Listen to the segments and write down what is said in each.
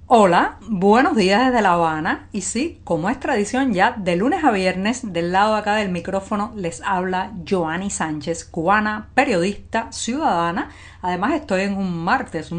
Hola, buenos días desde La Habana. Y sí, como es tradición ya, de lunes a viernes, del lado de acá del micrófono les habla Joanny Sánchez, cubana, periodista, ciudadana. Además estoy en un martes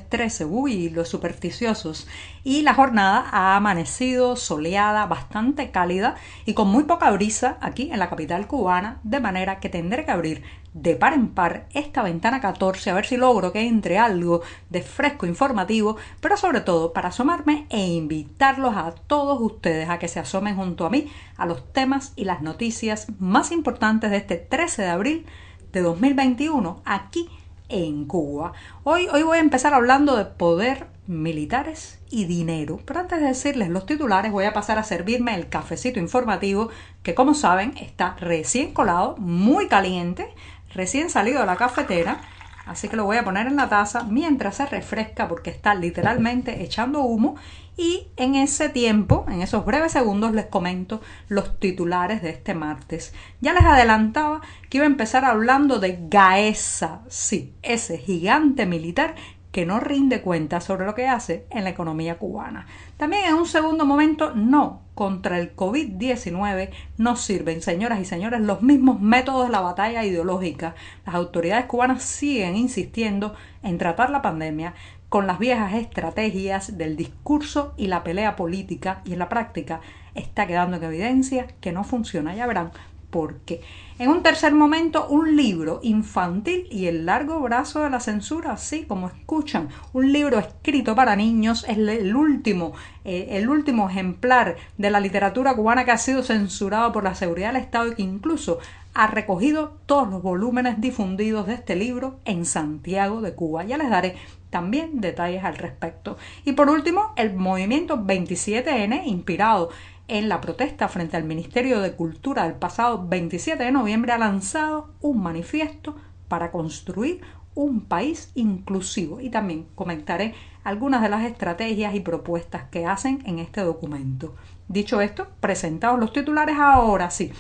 13, uy, los supersticiosos. Y la jornada ha amanecido soleada, bastante cálida y con muy poca brisa aquí en la capital cubana, de manera que tendré que abrir de par en par esta ventana 14 a ver si logro que entre algo de fresco informativo, pero sobre todo para asomarme e invitarlos a todos ustedes a que se asomen junto a mí a los temas y las noticias más importantes de este 13 de abril de 2021 aquí en Cuba. Hoy voy a empezar hablando de poder, militares y dinero. Pero antes de decirles los titulares, voy a pasar a servirme el cafecito informativo que, como saben, está recién colado, muy caliente, recién salido de la cafetera. Así que lo voy a poner en la taza mientras se refresca porque está literalmente echando humo. Y en ese tiempo, en esos breves segundos, les comento los titulares de este martes. Ya les adelantaba que iba a empezar hablando de Gaesa, sí, ese gigante militar que no rinde cuenta sobre lo que hace en la economía cubana. También en un segundo momento, no, contra el COVID-19 no sirven, señoras y señores, los mismos métodos de la batalla ideológica. Las autoridades cubanas siguen insistiendo en tratar la pandemia con las viejas estrategias del discurso y la pelea política, y en la práctica está quedando en evidencia que no funciona. Ya verán por qué. En un tercer momento, un libro infantil y el largo brazo de la censura, así como escuchan, un libro escrito para niños, es el último ejemplar de la literatura cubana que ha sido censurado por la seguridad del Estado y que incluso ha recogido todos los volúmenes difundidos de este libro en Santiago de Cuba. Ya les daré también detalles al respecto. Y por último, el movimiento 27N, inspirado en la protesta frente al Ministerio de Cultura del pasado 27 de noviembre, ha lanzado un manifiesto para construir un país inclusivo. Y también comentaré algunas de las estrategias y propuestas que hacen en este documento. Dicho esto, presentados los titulares, ahora sí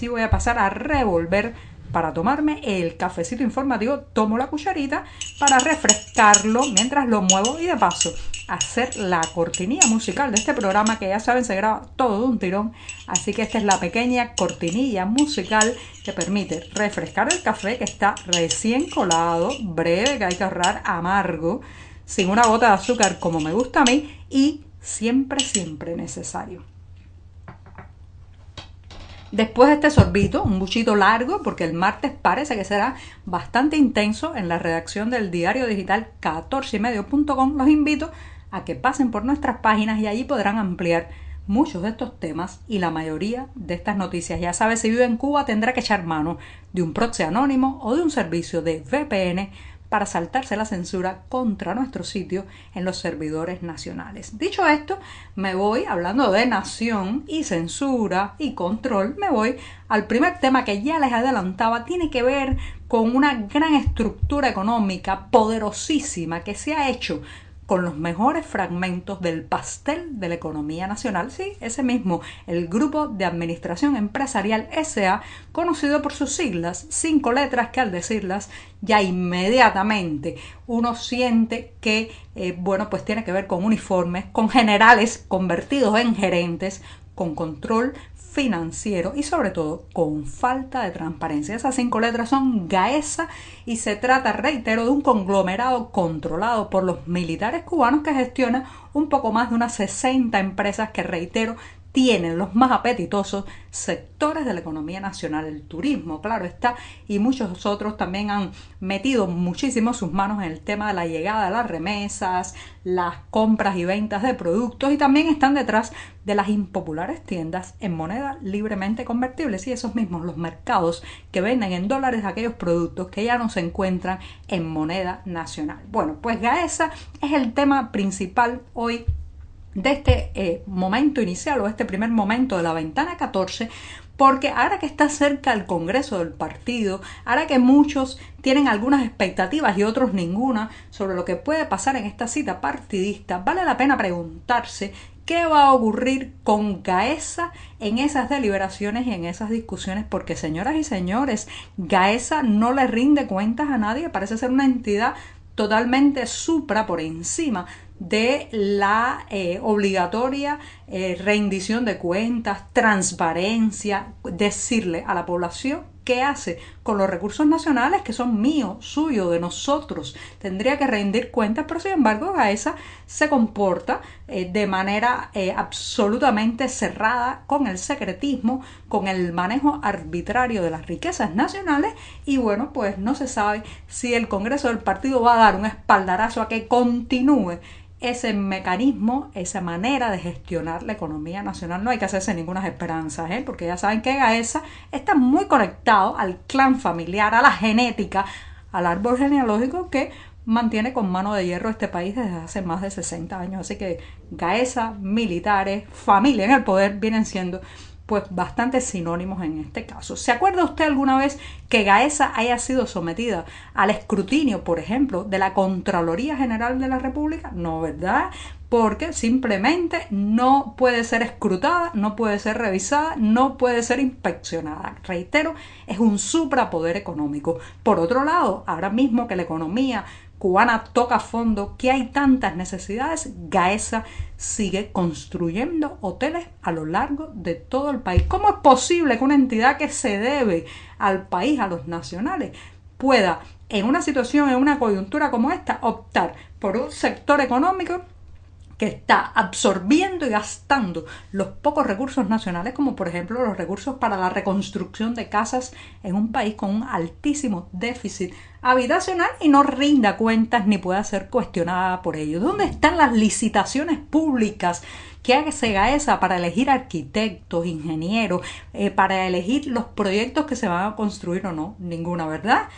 voy a pasar a revolver para tomarme el cafecito informativo. Tomo la cucharita para refrescarlo mientras lo muevo y de paso hacer la cortinilla musical de este programa, que ya saben se graba todo de un tirón. Así que esta es la pequeña cortinilla musical que permite refrescar el café que está recién colado, breve, que hay que ahorrar, amargo, sin una gota de azúcar como me gusta a mí y siempre necesario. Después de este sorbito, un buchito largo, porque el martes parece que será bastante intenso en la redacción del diario digital 14ymedio.com, los invito a que pasen por nuestras páginas y allí podrán ampliar muchos de estos temas y la mayoría de estas noticias. Ya sabes, si vive en Cuba tendrá que echar mano de un proxy anónimo o de un servicio de VPN para saltarse la censura contra nuestro sitio en los servidores nacionales. Dicho esto, me voy, hablando de nación y censura y control, me voy al primer tema que ya les adelantaba. Tiene que ver con una gran estructura económica poderosísima que se ha hecho con los mejores fragmentos del pastel de la economía nacional. Sí, ese mismo, el Grupo de Administración Empresarial S.A., conocido por sus siglas, 5 letras que al decirlas ya inmediatamente uno siente que, pues tiene que ver con uniformes, con generales convertidos en gerentes, con control financiero y sobre todo con falta de transparencia. Esas 5 letras son Gaesa y se trata, reitero, de un conglomerado controlado por los militares cubanos que gestiona un poco más de unas 60 empresas que, reitero, tienen los más apetitosos sectores de la economía nacional, el turismo, claro está, y muchos otros también han metido muchísimo sus manos en el tema de la llegada de las remesas, las compras y ventas de productos, y también están detrás de las impopulares tiendas en moneda libremente convertibles y esos mismos los mercados que venden en dólares aquellos productos que ya no se encuentran en moneda nacional. Bueno, pues Gaesa es el tema principal hoy de este momento inicial o este primer momento de la ventana 14, porque ahora que está cerca el Congreso del partido, ahora que muchos tienen algunas expectativas y otros ninguna sobre lo que puede pasar en esta cita partidista, vale la pena preguntarse qué va a ocurrir con Gaesa en esas deliberaciones y en esas discusiones, porque, señoras y señores, Gaesa no le rinde cuentas a nadie, parece ser una entidad totalmente supra, por encima de la obligatoria rendición de cuentas, transparencia, decirle a la población qué hace con los recursos nacionales que son míos, suyos, de nosotros. Tendría que rendir cuentas, pero sin embargo Gaesa se comporta de manera absolutamente cerrada, con el secretismo, con el manejo arbitrario de las riquezas nacionales, y bueno, pues no se sabe si el Congreso del partido va a dar un espaldarazo a que continúe ese mecanismo, esa manera de gestionar la economía nacional. No hay que hacerse ninguna esperanzas, porque ya saben que Gaesa está muy conectado al clan familiar, a la genética, al árbol genealógico que mantiene con mano de hierro este país desde hace más de 60 años. Así que Gaesa, militares, familia en el poder vienen siendo pues bastante sinónimos en este caso. ¿Se acuerda usted alguna vez que Gaesa haya sido sometida al escrutinio, por ejemplo, de la Contraloría General de la República? No, ¿verdad? Porque simplemente no puede ser escrutada, no puede ser revisada, no puede ser inspeccionada. Reitero, es un suprapoder económico. Por otro lado, ahora mismo que la economía cubana toca fondo, que hay tantas necesidades, Gaesa sigue construyendo hoteles a lo largo de todo el país. ¿Cómo es posible que una entidad que se debe al país, a los nacionales, pueda, en una situación, en una coyuntura como esta, optar por un sector económico que está absorbiendo y gastando los pocos recursos nacionales, como por ejemplo los recursos para la reconstrucción de casas en un país con un altísimo déficit habitacional, y no rinda cuentas ni pueda ser cuestionada por ello? ¿Dónde están las licitaciones públicas que hace Gaesa para elegir arquitectos, ingenieros, para elegir los proyectos que se van a construir o no? Ninguna, ¿verdad?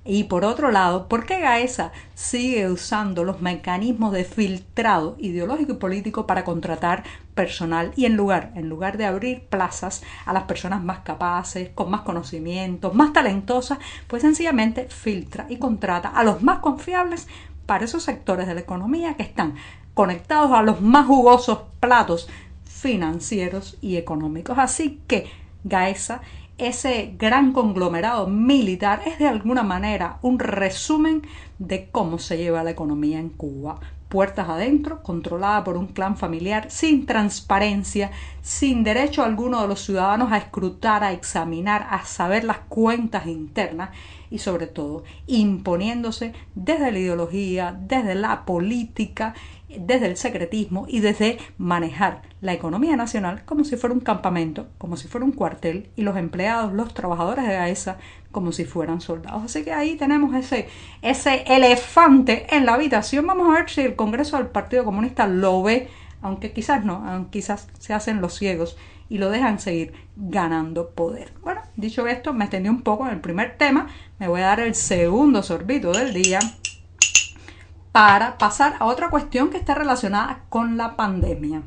Y por otro lado, ¿por qué Gaesa sigue usando los mecanismos de filtrado ideológico y político para contratar personal? Y en lugar de abrir plazas a las personas más capaces, con más conocimientos, más talentosas, pues sencillamente filtra y contrata a los más confiables para esos sectores de la economía que están conectados a los más jugosos platos financieros y económicos. Así que Gaesa, ese gran conglomerado militar, es de alguna manera un resumen de cómo se lleva la economía en Cuba. Puertas adentro, controlada por un clan familiar, sin transparencia, sin derecho alguno de los ciudadanos a escrutar, a examinar, a saber las cuentas internas, y sobre todo imponiéndose desde la ideología, desde la política, desde el secretismo y desde manejar la economía nacional como si fuera un campamento, como si fuera un cuartel, y los empleados, los trabajadores de Gaesa, como si fueran soldados. Así que ahí tenemos ese elefante en la habitación. Vamos a ver si el Congreso del Partido Comunista lo ve, aunque quizás no, aunque quizás se hacen los ciegos y lo dejan seguir ganando poder. Bueno, dicho esto, me extendí un poco en el primer tema. Me voy a dar el segundo sorbito del día para pasar a otra cuestión que está relacionada con la pandemia.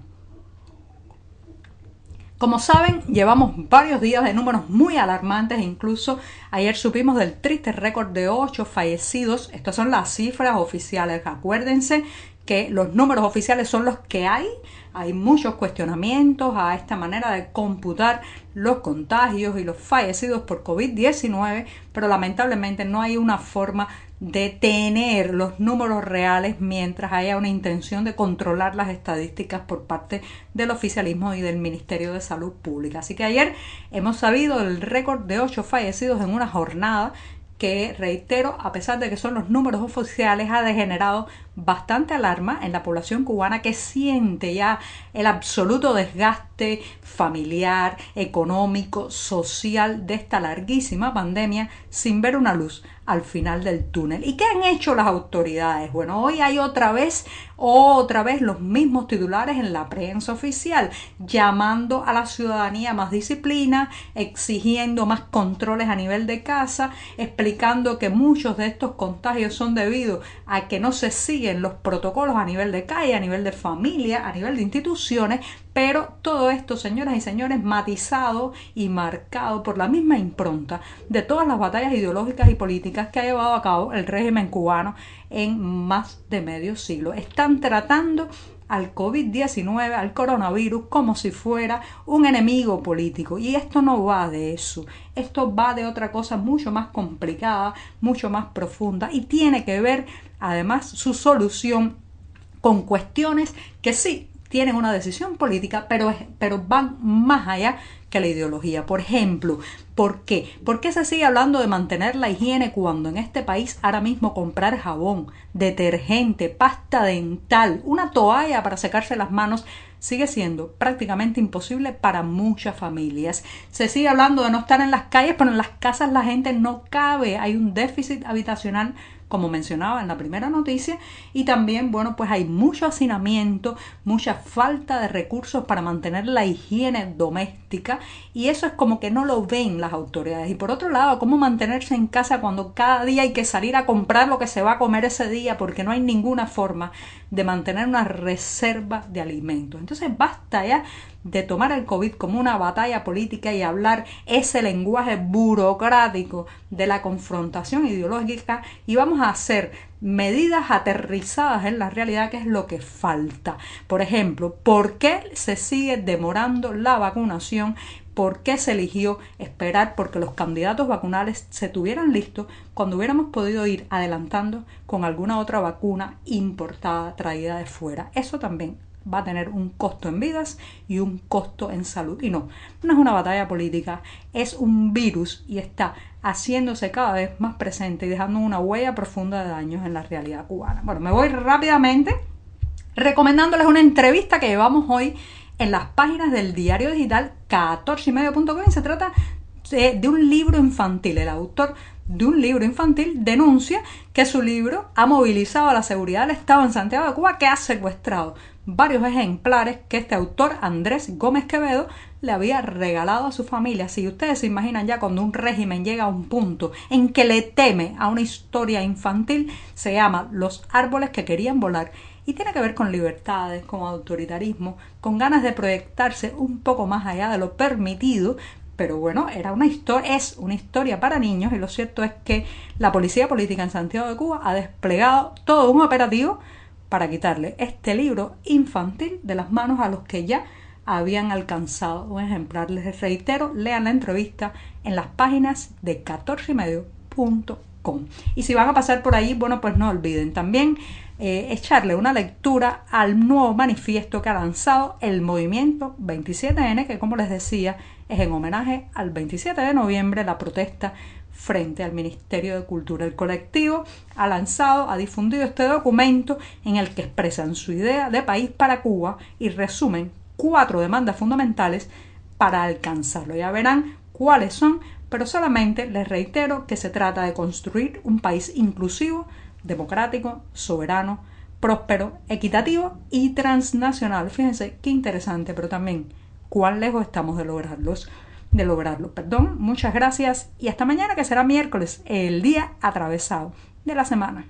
Como saben, llevamos varios días de números muy alarmantes. Incluso ayer supimos del triste récord de 8 fallecidos. Estas son las cifras oficiales. Acuérdense que los números oficiales son los que hay. Hay muchos cuestionamientos a esta manera de computar los contagios y los fallecidos por COVID-19, pero lamentablemente no hay una forma de tener los números reales mientras haya una intención de controlar las estadísticas por parte del oficialismo y del Ministerio de Salud Pública. Así que ayer hemos sabido el récord de 8 fallecidos en una jornada que, reitero, a pesar de que son los números oficiales, ha generado bastante alarma en la población cubana, que siente ya el absoluto desgaste familiar, económico, social de esta larguísima pandemia, sin ver una luz al final del túnel. ¿Y qué han hecho las autoridades? Bueno, hoy hay otra vez los mismos titulares en la prensa oficial, llamando a la ciudadanía a más disciplina, exigiendo más controles a nivel de casa, explicando que muchos de estos contagios son debido a que no se siguen los protocolos a nivel de calle, a nivel de familia, a nivel de instituciones. Pero todo esto, señoras y señores, matizado y marcado por la misma impronta de todas las batallas ideológicas y políticas que ha llevado a cabo el régimen cubano en más de medio siglo. Están tratando al COVID-19, al coronavirus, como si fuera un enemigo político. Y esto no va de eso. Esto va de otra cosa mucho más complicada, mucho más profunda, y tiene que ver, además, su solución con cuestiones que sí tienen una decisión política, pero van más allá que la ideología. Por ejemplo, ¿por qué? ¿Por qué se sigue hablando de mantener la higiene cuando en este país ahora mismo comprar jabón, detergente, pasta dental, una toalla para secarse las manos sigue siendo prácticamente imposible para muchas familias? Se sigue hablando de no estar en las calles, pero en las casas la gente no cabe. Hay un déficit habitacional, como mencionaba en la primera noticia, y también, bueno, pues hay mucho hacinamiento, mucha falta de recursos para mantener la higiene doméstica, y eso es como que no lo ven las autoridades. Y por otro lado, cómo mantenerse en casa cuando cada día hay que salir a comprar lo que se va a comer ese día, porque no hay ninguna forma de mantener una reserva de alimentos. Entonces basta ya de tomar el COVID como una batalla política y hablar ese lenguaje burocrático de la confrontación ideológica, y vamos a hacer medidas aterrizadas en la realidad, que es lo que falta. Por ejemplo, ¿por qué se sigue demorando la vacunación? ¿Por qué se eligió esperar porque los candidatos vacunales se tuvieran listos cuando hubiéramos podido ir adelantando con alguna otra vacuna importada, traída de fuera? Eso también va a tener un costo en vidas y un costo en salud. Y no es una batalla política, es un virus y está haciéndose cada vez más presente y dejando una huella profunda de daños en la realidad cubana. Bueno, me voy rápidamente recomendándoles una entrevista que llevamos hoy en las páginas del diario digital 14ymedio.com, y se trata de un libro infantil. El autor de un libro infantil denuncia que su libro ha movilizado a la seguridad del Estado en Santiago de Cuba, que ha secuestrado varios ejemplares que este autor, Andrés Gómez Quevedo, le había regalado a su familia. Si ustedes se imaginan ya cuando un régimen llega a un punto en que le teme a una historia infantil, se llama Los árboles que querían volar, y tiene que ver con libertades, con autoritarismo, con ganas de proyectarse un poco más allá de lo permitido. Pero bueno, es una historia para niños, y lo cierto es que la policía política en Santiago de Cuba ha desplegado todo un operativo para quitarle este libro infantil de las manos a los que ya habían alcanzado un ejemplar. Les reitero, lean la entrevista en las páginas de 14ymedio.com. Y si van a pasar por ahí, bueno, pues no olviden también echarle una lectura al nuevo manifiesto que ha lanzado el movimiento 27N, que, como les decía, es en homenaje al 27 de noviembre, la protesta frente al Ministerio de Cultura. El colectivo ha difundido este documento en el que expresan su idea de país para Cuba y resumen 4 demandas fundamentales para alcanzarlo. Ya verán cuáles son, pero solamente les reitero que se trata de construir un país inclusivo, democrático, soberano, próspero, equitativo y transnacional. Fíjense qué interesante, pero también cuán lejos estamos de lograrlo. Muchas gracias y hasta mañana, que será miércoles, el día atravesado de la semana.